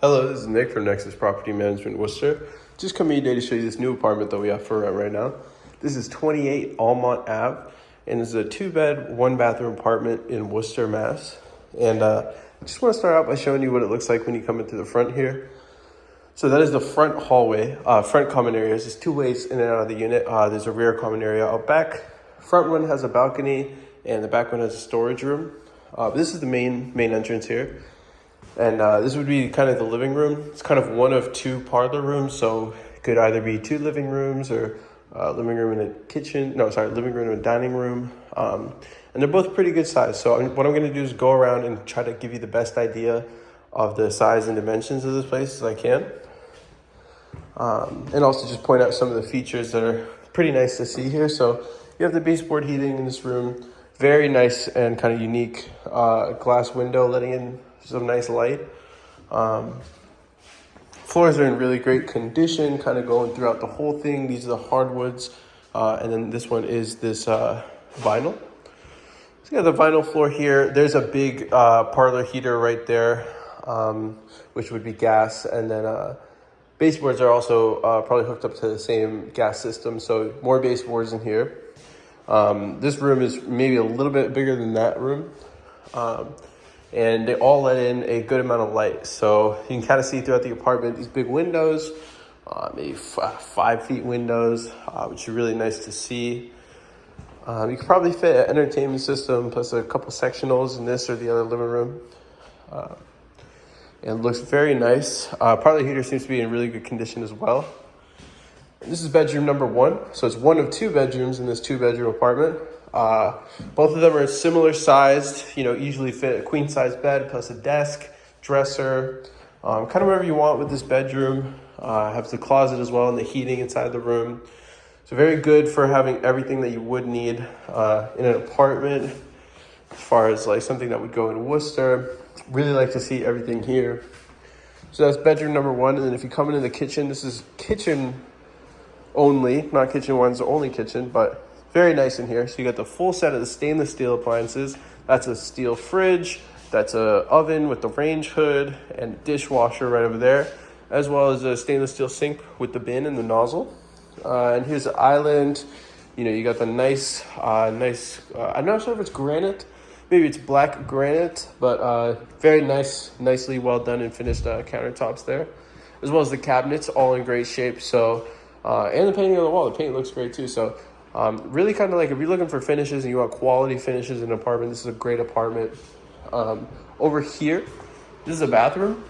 Hello, this is Nick from Nexus Property Management, Worcester. Just coming today to show you this new apartment that we have for rent right now. This is 28 Almont Ave, and it's a 2-bed, 1-bathroom apartment in Worcester, Mass. And I just want to start out by showing you what it looks like when you come into the front here. So that is the front hallway, front common areas. There's 2 ways in and out of the unit. There's a rear common area out back. Front one has a balcony, and the back one has a storage room. This is the main entrance here. And this would be kind of the living room. It's kind of one of 2 parlor rooms, so it could either be 2 living rooms or living room and a kitchen. No, sorry, living room and a dining room. And they're both pretty good size. So what I'm going to do is go around and try to give you the best idea of the size and dimensions of this place as I can. And also just point out some of the features that are pretty nice to see here. So you have the baseboard heating in this room. Very nice and kind of unique glass window letting in some nice light. Floors are in really great condition, kind of going throughout the whole thing. These are the hardwoods, and then this one is this vinyl. So you got the vinyl floor here. There's a big parlor heater right there, which would be gas, and then baseboards are also probably hooked up to the same gas system, so more baseboards in here. This room is maybe a little bit bigger than that room. And they all let in a good amount of light. So you can kind of see throughout the apartment, these big windows, maybe 5 feet windows, which are really nice to see. You could probably fit an entertainment system plus a couple sectionals in this or the other living room. And it looks very nice. Parlor heater seems to be in really good condition as well. And this is bedroom number 1. So it's one of 2 bedrooms in this 2-bedroom apartment. Both of them are similar sized, easily fit a queen size bed plus a desk, dresser, kind of wherever you want with this bedroom. Have the closet as well and the heating inside the room. So very good for having everything that you would need in an apartment as far as like something that would go in Worcester. Really like to see everything here. So that's bedroom number 1. And then if you come into the kitchen, this is kitchen only, not kitchen 1's the only kitchen, but very nice in here. So you got the full set of the stainless steel appliances. That's a steel fridge. That's a oven with the range hood and dishwasher right over there, as well as a stainless steel sink with the bin and the nozzle. And here's the island. You got the nice, I'm not sure if it's granite. Maybe it's black granite, but very nice, nicely well done and finished countertops there, as well as the cabinets, all in great shape. So, and the painting on the wall. The paint looks great too. So. Really kind of like if you're looking for finishes and you want quality finishes in an apartment, this is a great apartment. Over here, this is a bathroom.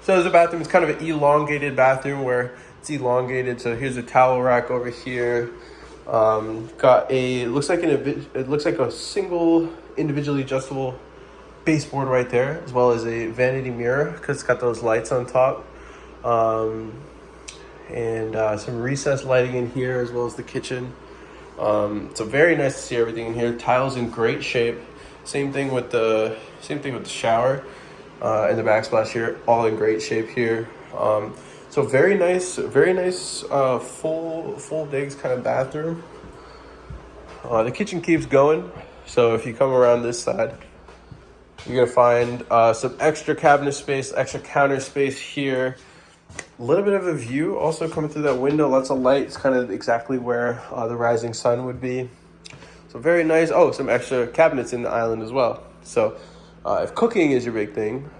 So there's a bathroom. It's kind of an elongated bathroom where it's elongated. So here's a towel rack over here. Got it looks like a single individually adjustable baseboard right there, as well as a vanity mirror because it's got those lights on top. And some recessed lighting in here as well as the kitchen. So very nice to see everything in here. Tiles in great shape. Same thing with the shower and the backsplash here, all in great shape here. So very nice full digs kind of bathroom. The kitchen keeps going. So if you come around this side, you're gonna find some extra cabinet space, extra counter space here. A little bit of a view also coming through that window. Lots of light. It's kind of exactly where the rising sun would be. So very nice. Oh, some extra cabinets in the island as well. So if cooking is your big thing,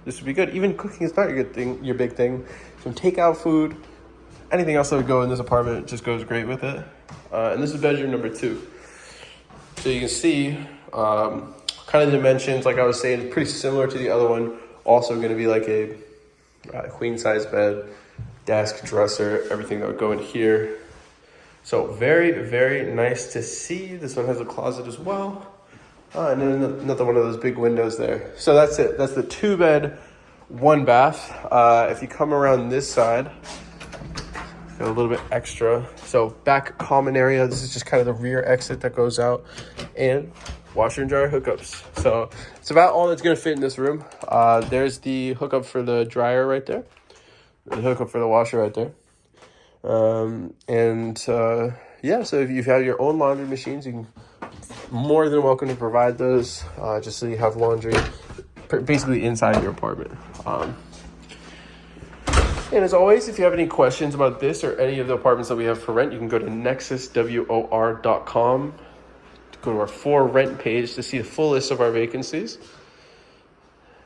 this would be good. Even cooking is not your big thing. Some takeout food, anything else that would go in this apartment just goes great with it. And this is bedroom number 2. So you can see kind of the dimensions, like I was saying, pretty similar to the other one. Also going to be like a queen size bed, desk, dresser, everything that would go in here. So very, very nice to see. This one has a closet as well. And then another one of those big windows there. So that's it. That's the 2-bed, 1-bath. If you come around this side, got a little bit extra. So back common area. This is just kind of the rear exit that goes out. And washer and dryer hookups. So it's about all that's going to fit in this room. There's the hookup for the dryer right there. The hookup for the washer right there. Yeah, so if you have your own laundry machines, you can more than welcome to provide those, just so you have laundry basically inside your apartment. And as always, if you have any questions about this or any of the apartments that we have for rent, you can go to nexuswor.com to go to our for rent page to see the full list of our vacancies.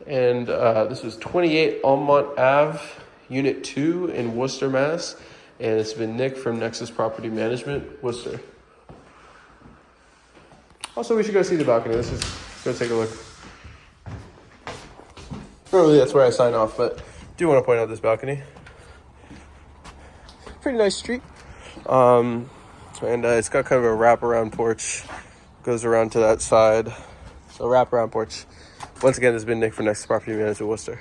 And this was 28 Almont Ave, Unit 2 in Worcester, Mass. And it's been Nick from Nexus Property Management, Worcester. Also, we should go see the balcony. Let's just go take a look. Normally, that's where I sign off, but I do want to point out this balcony. Pretty nice street. And it's got kind of a wraparound porch. Goes around to that side. So wraparound porch. Once again, this has been Nick from Nexus Property Management, Worcester.